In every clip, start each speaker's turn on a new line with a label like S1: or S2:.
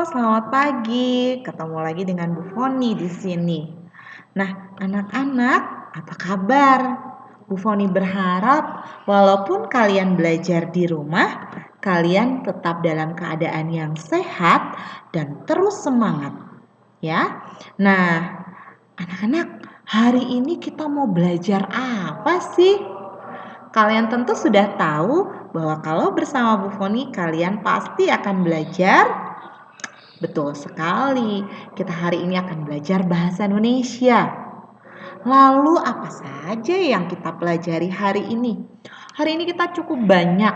S1: selamat pagi. Ketemu lagi dengan Bu Foni di sini. Nah, anak-anak, apa kabar? Bu Foni berharap walaupun kalian belajar di rumah, kalian tetap dalam keadaan yang sehat dan terus semangat, ya. Nah, anak-anak, hari ini kita mau belajar apa sih? Kalian tentu sudah tahu bahwa kalau bersama Bu Foni kalian pasti akan belajar. Betul sekali, kita hari ini akan belajar bahasa Indonesia. Lalu apa saja yang kita pelajari hari ini? Hari ini kita cukup banyak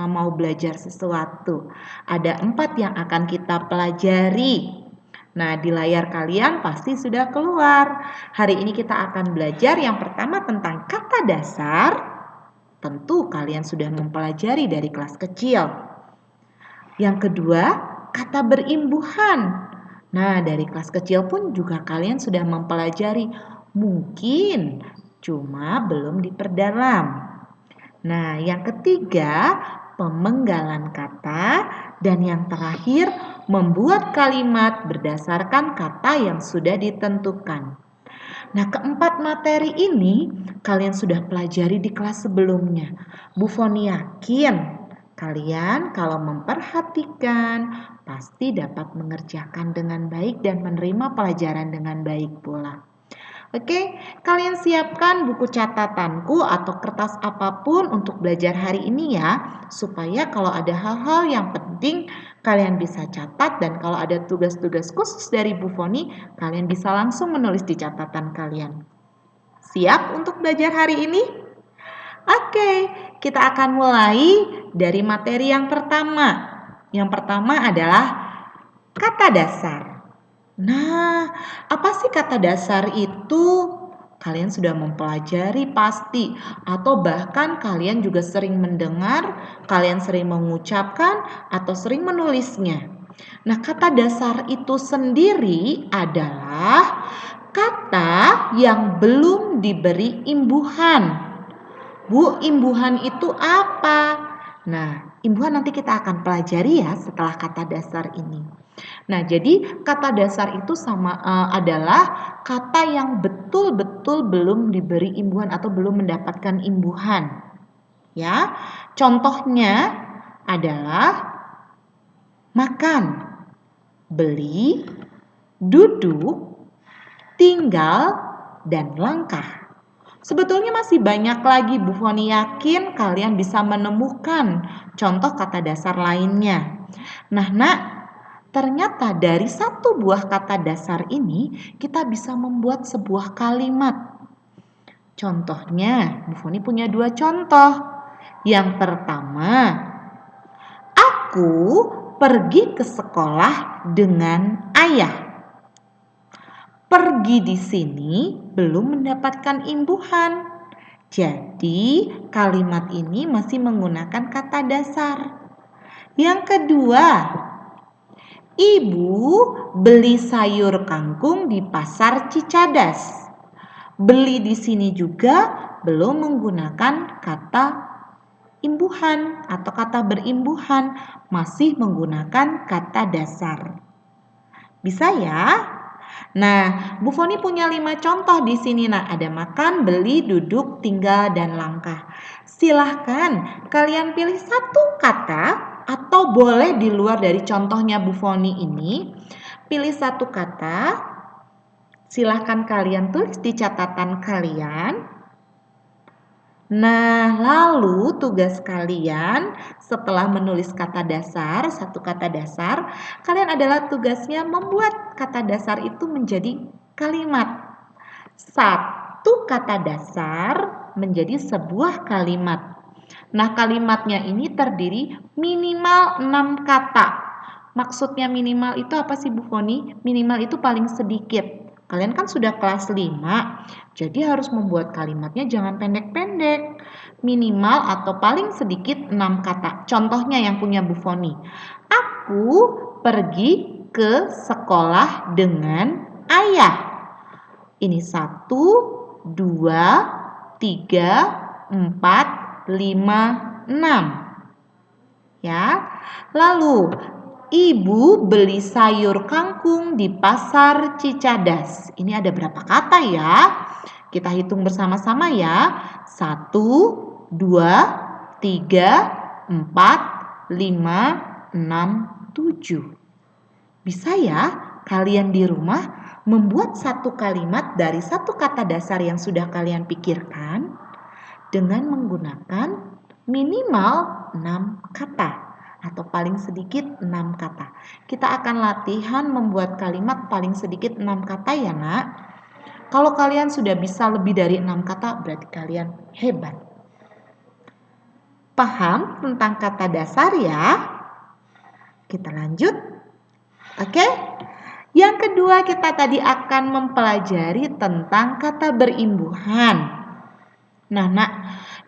S1: mau belajar sesuatu. Ada 4 yang akan kita pelajari. Nah, di layar kalian pasti sudah keluar. Hari ini kita akan belajar yang pertama tentang kata dasar. Tentu kalian sudah mempelajari dari kelas kecil. Yang kedua, kata berimbuhan. Nah, dari kelas kecil pun juga kalian sudah mempelajari. Mungkin cuma belum diperdalam. Nah, yang ketiga, pemenggalan kata. Dan yang terakhir, membuat kalimat berdasarkan kata yang sudah ditentukan. Nah, keempat materi ini kalian sudah pelajari di kelas sebelumnya. Bu Foni yakin kalian kalau memperhatikan pasti dapat mengerjakan dengan baik dan menerima pelajaran dengan baik pula. Oke, kalian siapkan buku catatanku atau kertas apapun untuk belajar hari ini ya, supaya kalau ada hal-hal yang penting kalian bisa catat dan kalau ada tugas-tugas khusus dari Bu Foni, kalian bisa langsung menulis di catatan kalian. Siap untuk belajar hari ini? Oke, kita akan mulai dari materi yang pertama. Yang pertama adalah kata dasar. Nah, apa sih kata dasar itu? Kalian sudah mempelajari pasti, atau bahkan kalian juga sering mendengar, kalian sering mengucapkan, atau sering menulisnya. Nah, kata dasar itu sendiri adalah kata yang belum diberi imbuhan. Bu, imbuhan itu apa? Nah, imbuhan nanti kita akan pelajari ya setelah kata dasar ini. Nah, jadi kata dasar itu adalah kata yang betul-betul belum diberi imbuhan atau belum mendapatkan imbuhan. Ya. Contohnya adalah makan, beli, duduk, tinggal, dan langkah. Sebetulnya masih banyak lagi. Bu Foni yakin kalian bisa menemukan contoh kata dasar lainnya. Nah, ternyata dari satu buah kata dasar ini kita bisa membuat sebuah kalimat. Contohnya, Bu Foni punya 2 contoh. Yang pertama, aku pergi ke sekolah dengan ayah. Pergi di sini belum mendapatkan imbuhan. Jadi, kalimat ini masih menggunakan kata dasar. Yang kedua, ibu beli sayur kangkung di pasar Cicadas. Beli di sini juga belum menggunakan kata imbuhan atau kata berimbuhan, masih menggunakan kata dasar. Bisa ya? Nah, Bu Foni punya 5 contoh di sini. Nah, ada makan, beli, duduk, tinggal, dan langkah. Silahkan kalian pilih satu kata atau boleh di luar dari contohnya Bu Foni ini. Pilih satu kata. Silahkan kalian tulis di catatan kalian. Nah, lalu tugas kalian setelah menulis kata dasar, satu kata dasar, kalian adalah tugasnya membuat kata dasar itu menjadi kalimat. Satu kata dasar menjadi sebuah kalimat. Nah, kalimatnya ini terdiri minimal 6 kata. Maksudnya minimal itu apa sih Bu Foni? Minimal itu paling sedikit. Kalian kan sudah kelas 5, jadi harus membuat kalimatnya jangan pendek-pendek. Minimal atau paling sedikit 6 kata. Contohnya yang punya Bu Foni. Aku pergi ke sekolah dengan ayah. Ini 1, 2, 3, 4, 5, 6. Ya. Lalu Ibu beli sayur kangkung di pasar Cicadas. Ini ada berapa kata ya? Kita hitung bersama-sama ya. 1, 2, 3, 4, 5, 6, 7. Bisa ya kalian di rumah membuat satu kalimat dari satu kata dasar yang sudah kalian pikirkan dengan menggunakan minimal 6 kata atau paling sedikit 6 kata. Kita akan latihan membuat kalimat paling sedikit 6 kata ya nak. Kalau kalian sudah bisa lebih dari 6 kata berarti kalian hebat. Paham tentang kata dasar ya? Kita lanjut. Oke? Yang kedua kita tadi akan mempelajari tentang kata berimbuhan. Nah,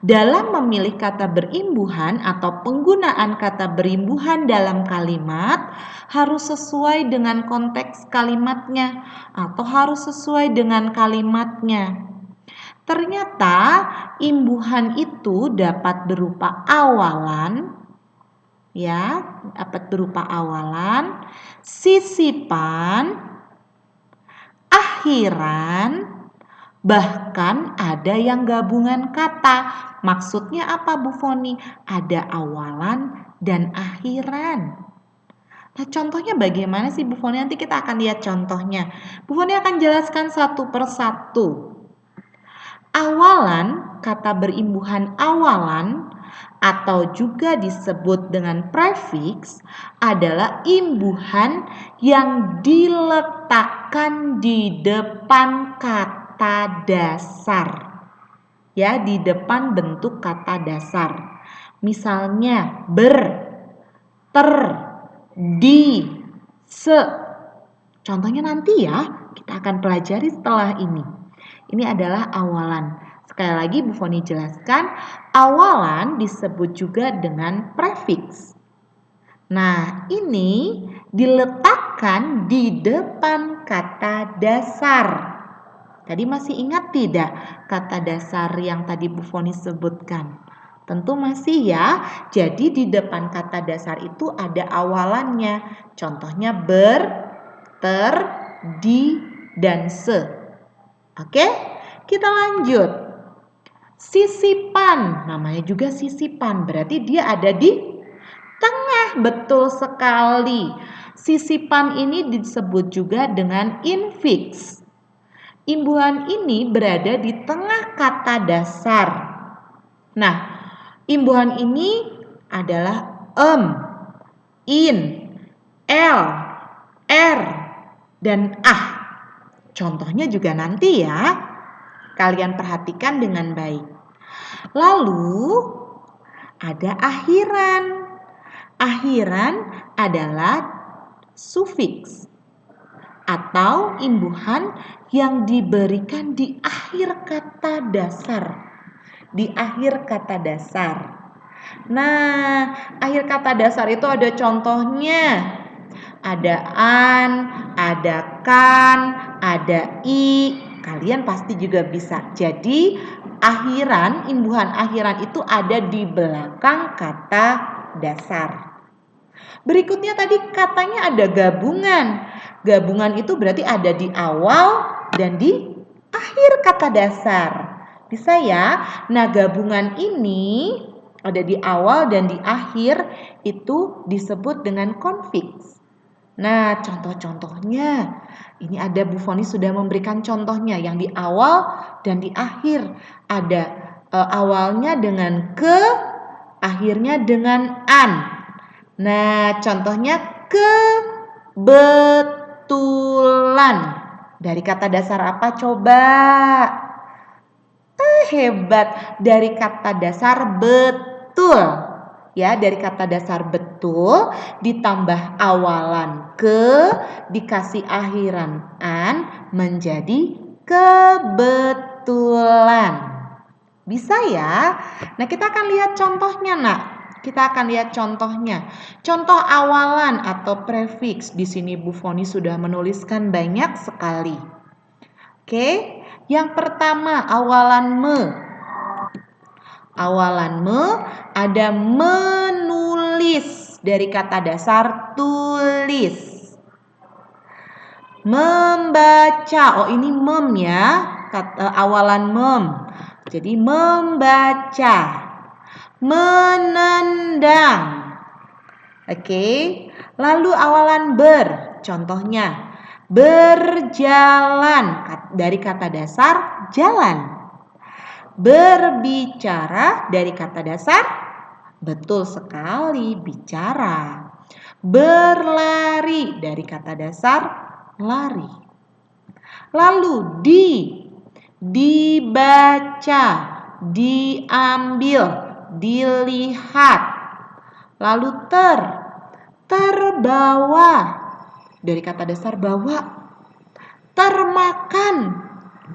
S1: dalam memilih kata berimbuhan atau penggunaan kata berimbuhan dalam kalimat harus sesuai dengan konteks kalimatnya atau harus sesuai dengan kalimatnya. Ternyata imbuhan itu dapat berupa awalan, ya, dapat berupa awalan, sisipan, akhiran, bahkan ada yang gabungan kata. Maksudnya apa Bu Foni? Ada awalan dan akhiran. Nah, contohnya bagaimana sih Bu Foni? Nanti kita akan lihat contohnya. Bu Foni akan jelaskan satu persatu. Awalan, kata berimbuhan awalan atau juga disebut dengan prefix adalah imbuhan yang diletakkan di depan kata dasar. Ya, di depan bentuk kata dasar. Misalnya ber, ter, di, se. Contohnya nanti ya, kita akan pelajari setelah ini. Ini adalah awalan. Sekali lagi Bu Foni jelaskan, awalan disebut juga dengan prefix. Nah, ini diletakkan di depan kata dasar. Tadi masih ingat tidak kata dasar yang tadi Bu Foni sebutkan? Tentu masih ya. Jadi di depan kata dasar itu ada awalannya. Contohnya ber, ter, di, dan se. Oke, kita lanjut. Sisipan, namanya juga sisipan, berarti dia ada di tengah, betul sekali. Sisipan ini disebut juga dengan infix. Imbuhan ini berada di tengah kata dasar. Nah, imbuhan ini adalah in, l, r, dan ah. Contohnya juga nanti ya, kalian perhatikan dengan baik. Lalu ada akhiran. Akhiran adalah sufiks atau imbuhan yang diberikan di akhir kata dasar. Di akhir kata dasar. Nah, akhir kata dasar itu ada contohnya. Ada an, ada kan, ada i. Kalian pasti juga bisa. Jadi akhiran, imbuhan akhiran itu ada di belakang kata dasar. Berikutnya tadi katanya ada gabungan. Gabungan itu berarti ada di awal dan di akhir kata dasar. Bisa ya? Nah, gabungan ini ada di awal dan di akhir itu disebut dengan konfiks. Nah, contoh-contohnya, ini ada Bu Foni sudah memberikan contohnya yang di awal dan di akhir. Ada awalnya dengan ke, akhirnya dengan an. Nah, contohnya kebetulan. Dari kata dasar apa coba? Hebat, dari kata dasar betul. Ya, dari kata dasar betul ditambah awalan ke dikasih akhiran an menjadi kebetulan. Bisa ya? Nah, kita akan lihat contohnya, Nak. Kita akan lihat contohnya. Contoh awalan atau prefix. Di sini Bu Foni sudah menuliskan banyak sekali. Oke, yang pertama awalan me. Awalan me ada menulis. dari kata dasar tulis. Membaca, oh ini mem ya, awalan mem. Jadi membaca. Menendang. Oke. Lalu awalan ber, contohnya berjalan dari kata dasar jalan. Berbicara dari kata dasar, betul sekali, bicara. Berlari dari kata dasar lari. Lalu dibaca, diambil, dilihat. Lalu terbawa dari kata dasar bawa. Termakan,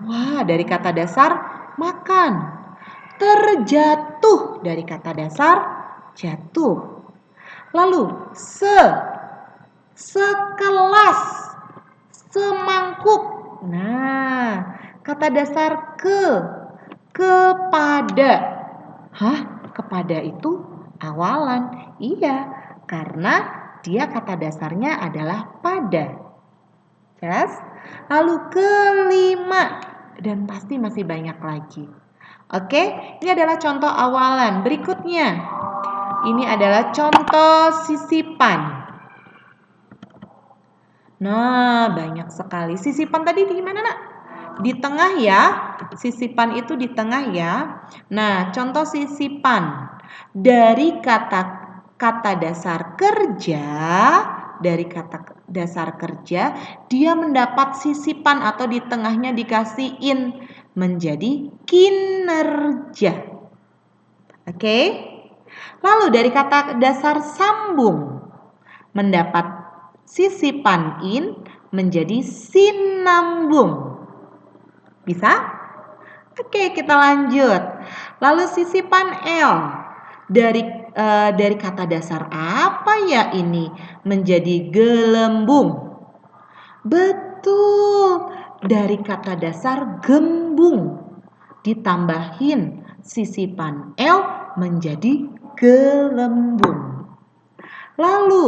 S1: wah, dari kata dasar makan. Terjatuh dari kata dasar jatuh. Lalu sekelas, semangkuk. Nah, kata dasar kepada. Hah? Kepada itu awalan. Iya, karena dia kata dasarnya adalah pada. Yes? Lalu kelima, dan pasti masih banyak lagi. Oke, ini adalah contoh awalan. Berikutnya, ini adalah contoh sisipan. Nah, banyak sekali. Sisipan tadi di mana, Nak? Di tengah ya. Sisipan itu di tengah ya. Nah, contoh sisipan. Dari kata dasar kerja, dia mendapat sisipan atau di tengahnya dikasih in menjadi kinerja. Oke? Lalu dari kata dasar sambung mendapat sisipan in menjadi sinambung. Bisa? Oke, kita lanjut. Lalu sisipan L dari kata dasar apa ya ini? Menjadi gelembung. Betul, dari kata dasar gembung. Ditambahin sisipan L menjadi gelembung. Lalu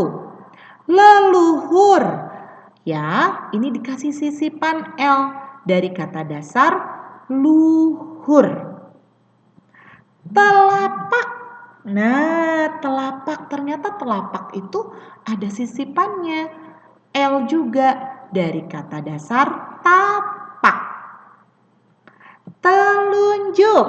S1: leluhur. Ya, ini dikasih sisipan L dari kata dasar luhur. Telapak. Nah, telapak, ternyata telapak itu ada sisipannya. L juga dari kata dasar tapak. Telunjuk.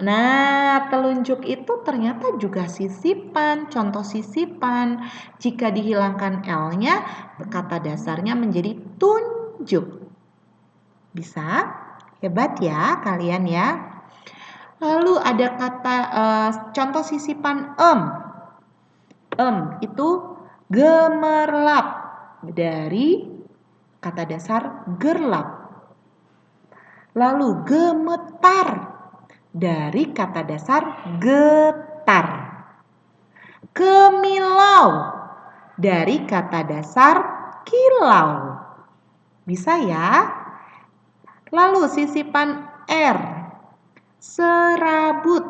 S1: Nah, telunjuk itu ternyata juga sisipan, contoh sisipan. Jika dihilangkan L-nya, kata dasarnya menjadi tunjuk. Bisa? Hebat ya kalian ya. Lalu ada contoh sisipan itu gemerlap dari kata dasar gerlap. Lalu gemetar dari kata dasar getar. Kemilau dari kata dasar kilau. Bisa ya? Lalu sisipan R. Serabut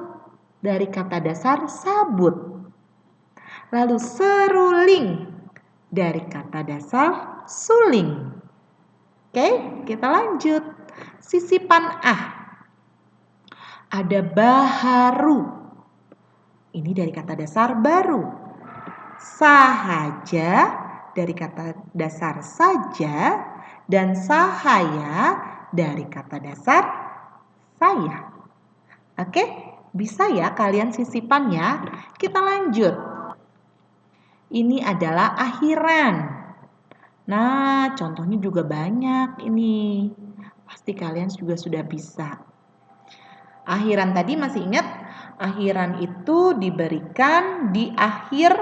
S1: dari kata dasar sabut. Lalu seruling dari kata dasar suling. Oke, kita lanjut. Sisipan A. Ada baharu. Ini dari kata dasar baru. Sahaja dari kata dasar saja. Dan sahaya dari kata dasar saya. Oke, bisa ya kalian sisipannya. Kita lanjut. Ini adalah akhiran. Nah, contohnya juga banyak ini. Pasti kalian juga sudah bisa. Akhiran tadi masih ingat? Akhiran itu diberikan di akhir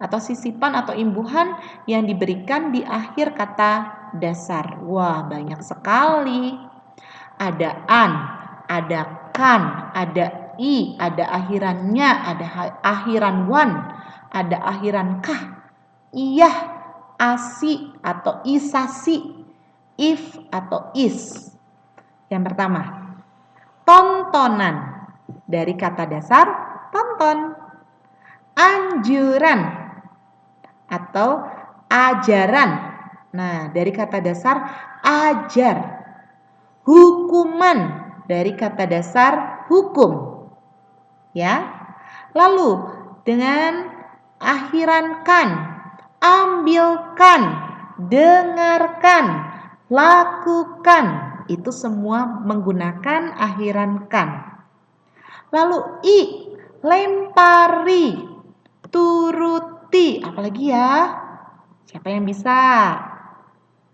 S1: atau sisipan atau imbuhan yang diberikan di akhir kata dasar. Wah, banyak sekali. Ada an, ada kan, ada i, ada akhirannya, ada akhiran wan, ada akhiran kah, iyah, asi atau isasi, if atau is. Yang pertama, tontonan dari kata dasar tonton. anjuran atau ajaran. Nah, dari kata dasar ajar. Hukuman dari kata dasar hukum. Ya. Lalu dengan akhiran kan, ambilkan, dengarkan, lakukan. Itu semua menggunakan akhiran kan. Lalu i, lempari, turuti. Apalagi ya? Siapa yang bisa?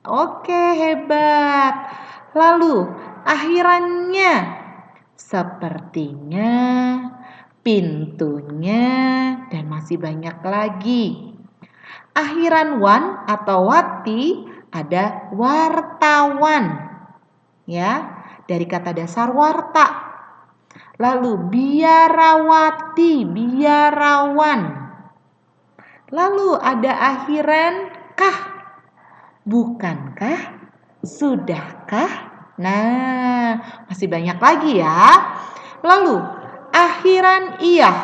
S1: Oke, hebat. Lalu akhirannya sepertinya, pintunya, dan masih banyak lagi. Akhiran wan atau wati ada wartawan. Ya, dari kata dasar warta. Lalu biarawati, biarawan. Lalu ada akhiran kah, bukankah, sudahkah? Nah, masih banyak lagi ya. Lalu akhiran iyah,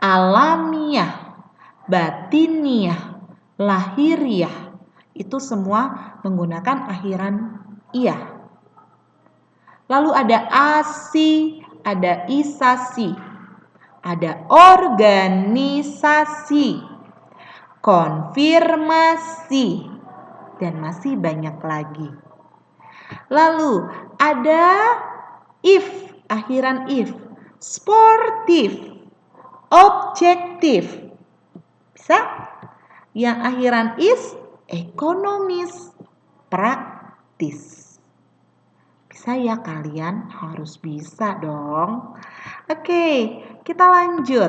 S1: alamiah, batiniah, lahiriah. Itu semua menggunakan akhiran iyah. Lalu ada asi, ada isasi, ada organisasi, konfirmasi, dan masih banyak lagi. Lalu ada if, akhiran if, sportif, objektif. Bisa? Yang akhiran is, ekonomis, praktis. Bisa ya, kalian harus bisa dong. Oke, kita lanjut.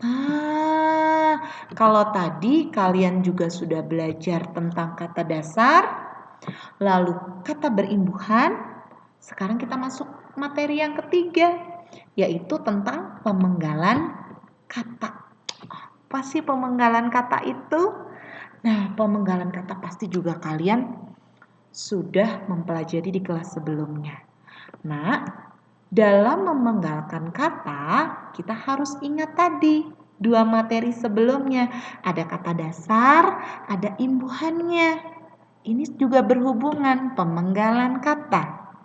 S1: Nah, kalau tadi kalian juga sudah belajar tentang kata dasar, lalu kata berimbuhan, sekarang kita masuk materi yang ketiga, yaitu tentang pemenggalan kata. Apa sih pemenggalan kata itu? Nah, pemenggalan kata pasti juga kalian sudah mempelajari di kelas sebelumnya. Nah, dalam memenggalkan kata, kita harus ingat tadi 2 materi sebelumnya. Ada kata dasar, ada imbuhannya. Ini juga berhubungan pemenggalan kata.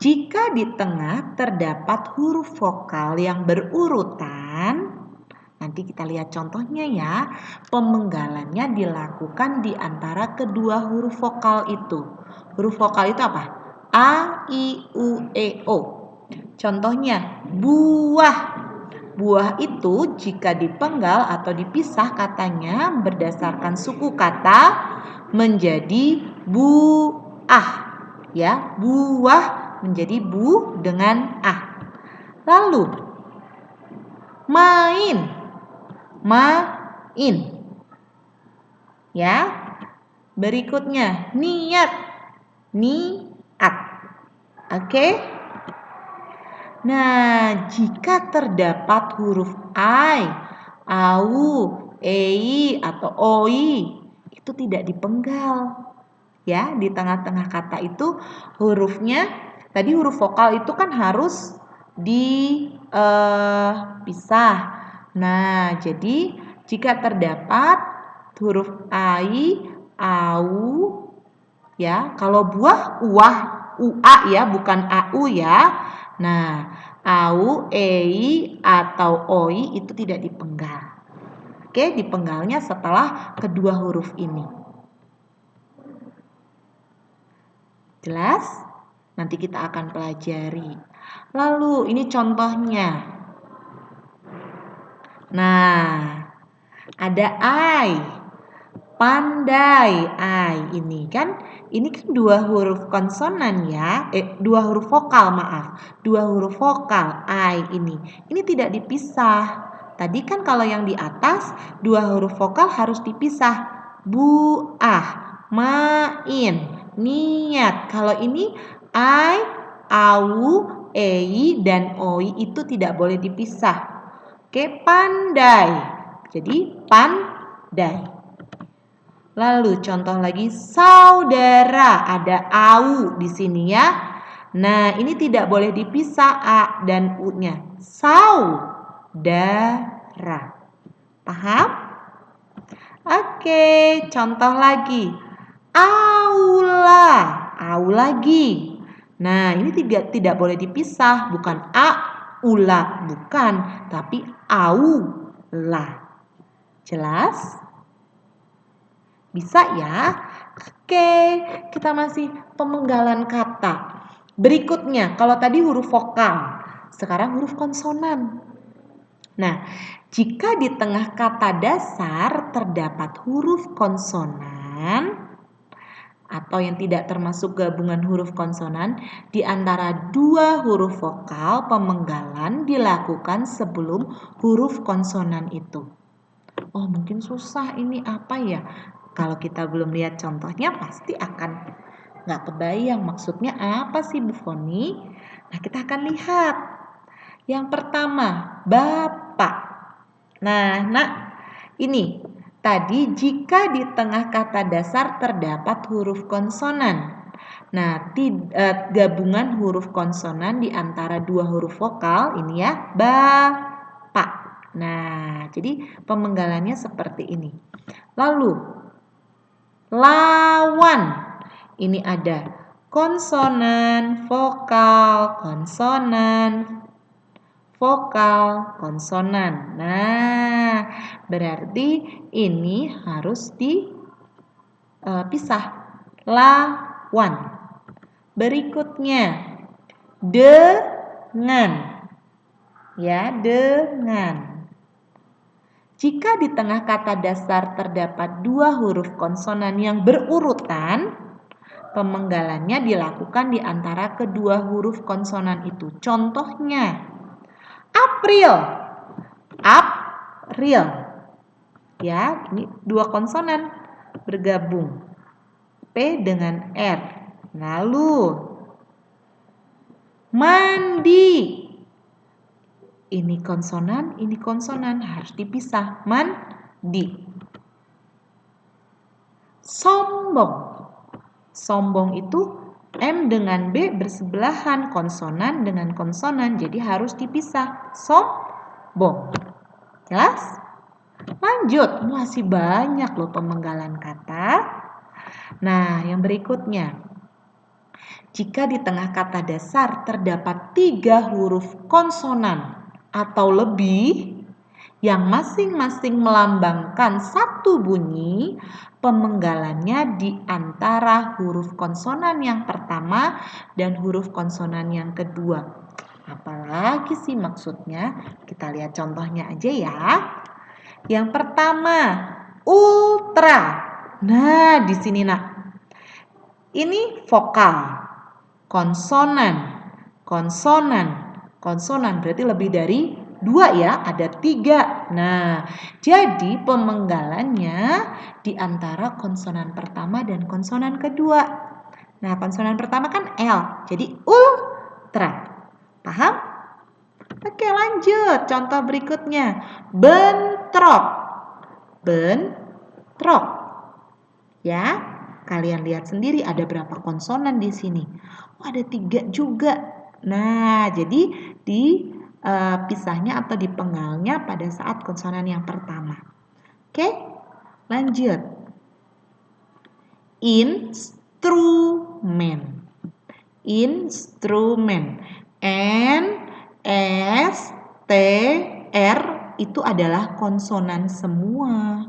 S1: Jika di tengah terdapat huruf vokal yang berurutan, nanti kita lihat contohnya ya. Pemenggalannya dilakukan di antara kedua huruf vokal itu. Huruf vokal itu apa? A, I, U, E, O. Contohnya buah. Buah itu jika dipenggal atau dipisah katanya berdasarkan suku kata menjadi buah. Ya, buah menjadi bu dengan ah. Lalu main. Main. Ya. Berikutnya niat. Niat. Oke? Nah, jika terdapat huruf I, AU, EI atau OI, itu tidak dipenggal. Ya, di tengah-tengah kata itu hurufnya, tadi huruf vokal itu kan harus dipisah. Nah, jadi jika terdapat huruf ai, au, ya, kalau buah uah, ua ya, bukan au ya. Nah, au, ei atau oi itu tidak dipenggal. Oke, dipenggalnya setelah kedua huruf ini. Jelas? Nanti kita akan pelajari. Lalu ini contohnya. Nah, ada I, pandai, I ini kan dua huruf konsonan ya, dua huruf vokal maaf, dua huruf vokal I ini tidak dipisah. Tadi kan kalau yang di atas dua huruf vokal harus dipisah, buah, main, niat. Kalau ini I, au, ei dan oi itu tidak boleh dipisah. Oke, pandai. Jadi pandai. Lalu contoh lagi saudara, ada au di sini ya. Nah, ini tidak boleh dipisah a dan u-nya. Dara. Paham? Oke, contoh lagi. Aula. Au lagi. Nah, ini tidak boleh dipisah, bukan aula, bukan, tapi aula. Jelas? Bisa ya? Oke, kita masih pemenggalan kata. Berikutnya, kalau tadi huruf vokal, sekarang huruf konsonan. Nah, jika di tengah kata dasar terdapat huruf konsonan atau yang tidak termasuk gabungan huruf konsonan, di antara dua huruf vokal pemenggalan dilakukan sebelum huruf konsonan itu. Oh, mungkin susah ini apa ya? Kalau kita belum lihat contohnya pasti akan nggak kebayang maksudnya apa sih Bu Foni. Nah, kita akan lihat. Yang pertama, Bapak. Nah, ini tadi jika di tengah kata dasar terdapat huruf konsonan. Nah, gabungan huruf konsonan di antara dua huruf vokal ini ya, Bapak. Nah, jadi pemenggalannya seperti ini. Lalu, lawan. Ini ada konsonan, vokal, konsonan, vokal, konsonan. Nah, berarti ini harus dipisah. Lawan. Berikutnya, dengan. Ya, dengan. Jika di tengah kata dasar terdapat dua huruf konsonan yang berurutan, pemenggalannya dilakukan di antara kedua huruf konsonan itu. Contohnya, April. April. Ya, ini dua konsonan bergabung. P dengan R. Lalu mandi. Ini konsonan harus dipisah. Mandi. Sombong. Sombong itu M dengan B bersebelahan, konsonan dengan konsonan, jadi harus dipisah. Sombong. Jelas? Lanjut, masih banyak loh pemenggalan kata. Nah, yang berikutnya. Jika di tengah kata dasar terdapat 3 huruf konsonan atau lebih yang masing-masing melambangkan satu bunyi, pemenggalannya di antara huruf konsonan yang pertama dan huruf konsonan yang kedua. Apalagi sih maksudnya? Kita lihat contohnya aja ya. Yang pertama, ultra. Nah, di sini ini vokal. Konsonan, konsonan berarti lebih dari 2 ya, ada 3. Nah, jadi pemenggalannya di antara konsonan pertama dan konsonan kedua. Nah, konsonan pertama kan L, jadi ultra. Paham? Oke, lanjut. Contoh berikutnya, bentrok. Bentrok. Ya. Kalian lihat sendiri ada berapa konsonan di sini. Oh, ada 3 juga. Nah, jadi dipisahnya atau dipenggalnya pada saat konsonan yang pertama. Oke, lanjut. Instrumen. Instrumen. N, S, T, R itu adalah konsonan semua.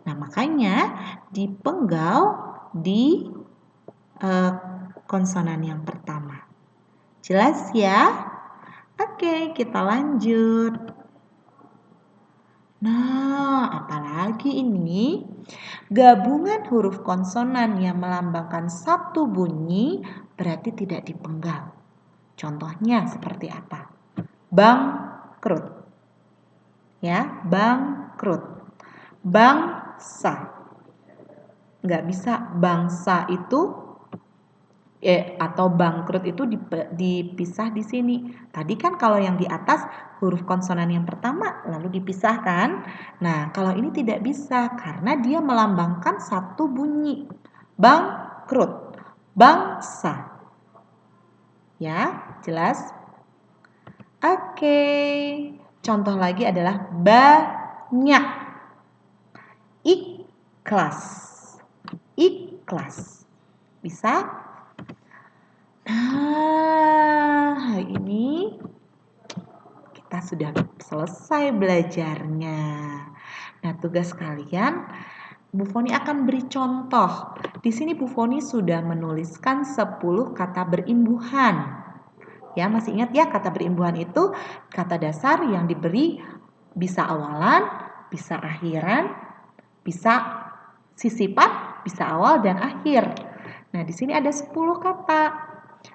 S1: Nah, makanya dipenggal di konsonan yang pertama. Jelas ya? Oke, kita lanjut. Nah, apalagi ini? Gabungan huruf konsonan yang melambangkan satu bunyi berarti tidak dipenggal. Contohnya seperti apa? Bangkrut. Ya, bangkrut. Bangsa. Nggak bisa bangsa itu atau bangkrut itu dipisah di sini. Tadi kan kalau yang di atas huruf konsonan yang pertama lalu dipisahkan. Nah, kalau ini tidak bisa karena dia melambangkan satu bunyi. Bangkrut, bangsa. Ya, jelas? Oke. Contoh lagi adalah banyak. Ikhlas. Ikhlas. Bisa? Nah, hari ini kita sudah selesai belajarnya. Nah, tugas kalian, Bu Foni akan beri contoh. Di sini Bu Foni sudah menuliskan 10 kata berimbuhan. Ya, masih ingat ya, kata berimbuhan itu kata dasar yang diberi bisa awalan, bisa akhiran, bisa sisipan, bisa awal dan akhir. Nah, di sini ada 10 kata.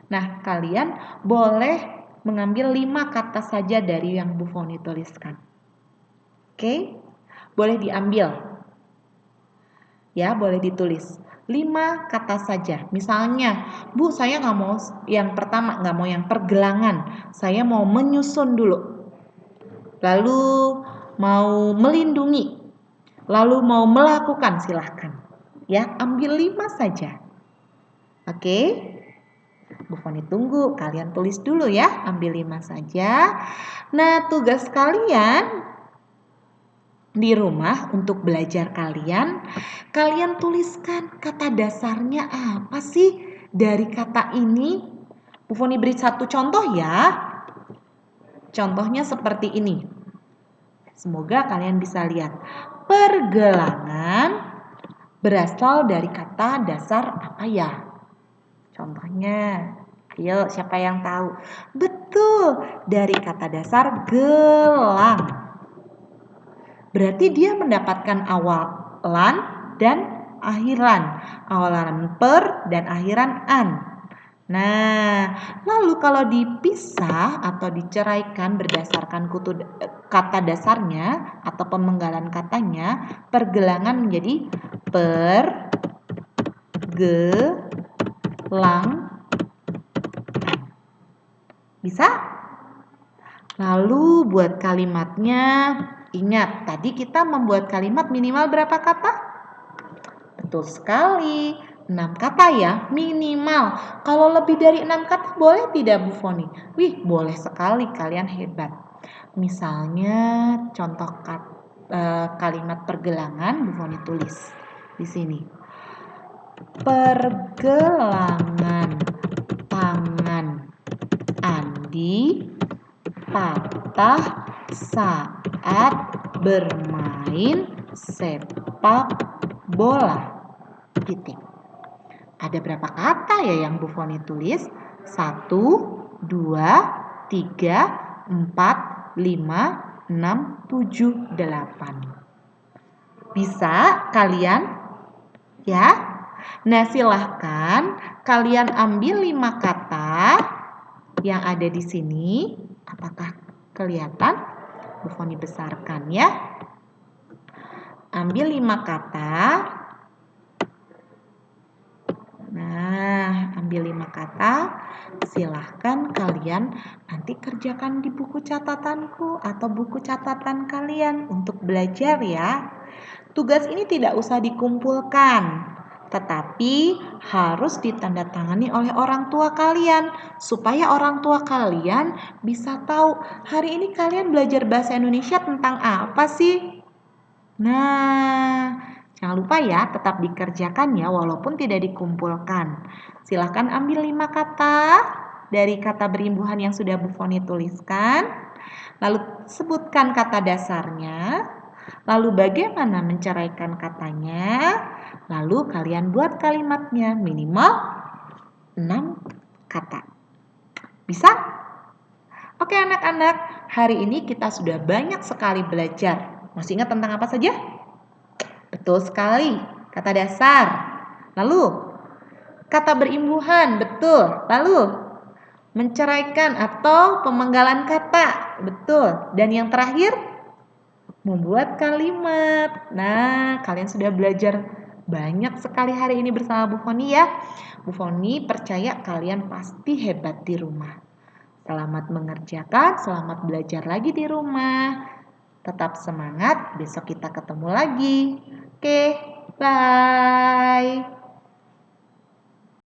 S1: Nah, kalian boleh mengambil 5 kata saja dari yang Bu Foni tuliskan. Oke? Boleh diambil. Ya, boleh ditulis. 5 kata saja. Misalnya, Bu, saya nggak mau yang pertama, nggak mau yang pergelangan. Saya mau menyusun dulu. Lalu mau melindungi. Lalu mau melakukan, silahkan. Ya, ambil 5 saja. Oke? Bu Foni tunggu, kalian tulis dulu ya, ambil 5 saja. Nah, tugas kalian di rumah untuk belajar kalian tuliskan kata dasarnya apa sih dari kata ini. Bu Foni beri satu contoh ya. Contohnya seperti ini. Semoga kalian bisa lihat. Pergelangan berasal dari kata dasar apa ya? Contohnya, ayo siapa yang tahu? Betul, dari kata dasar gelang. Berarti dia mendapatkan awalan dan akhiran. Awalan per dan akhiran an. Nah, lalu kalau dipisah atau diceraikan berdasarkan kata dasarnya atau pemenggalan katanya, pergelangan menjadi pergelang. Bisa? Lalu buat kalimatnya, ingat tadi kita membuat kalimat minimal berapa kata? Betul sekali, 6 kata ya minimal. Kalau lebih dari 6 kata boleh tidak Bu Foni? Wih, boleh sekali, kalian hebat. Misalnya contoh kalimat pergelangan Bu Foni tulis di sini. Pergelangan tangan Andi patah saat bermain sepak bola. Titik. Ada berapa kata ya yang Bu Foni tulis? 1, 2, 3, 4, 5, 6, 7, 8. Bisa kalian? Ya? Nah, silahkan kalian ambil 5 kata yang ada di sini. Apakah kelihatan? Bu Foni besarkan ya. Ambil 5 kata. Nah, ambil 5 kata. Silahkan kalian nanti kerjakan di buku catatanku atau buku catatan kalian untuk belajar ya. Tugas ini tidak usah dikumpulkan, tetapi harus ditandatangani oleh orang tua kalian supaya orang tua kalian bisa tahu hari ini kalian belajar bahasa Indonesia tentang apa sih. Nah, jangan lupa ya tetap dikerjakan ya walaupun tidak dikumpulkan. Silahkan ambil 5 kata dari kata berimbuhan yang sudah Bu Foni tuliskan. Lalu sebutkan kata dasarnya. Lalu bagaimana menceraikan katanya? Lalu kalian buat kalimatnya minimal 6 kata. Bisa? Oke anak-anak, hari ini kita sudah banyak sekali belajar. Masih ingat tentang apa saja? Betul sekali, kata dasar. Lalu, kata berimbuhan, betul. Lalu, menceraikan atau pemenggalan kata, betul. Dan yang terakhir, membuat kalimat. Nah, kalian sudah belajar banyak sekali hari ini bersama Bu Foni ya. Bu Foni percaya kalian pasti hebat di rumah. Selamat mengerjakan, selamat belajar lagi di rumah. Tetap semangat, besok kita ketemu lagi. Oke, bye.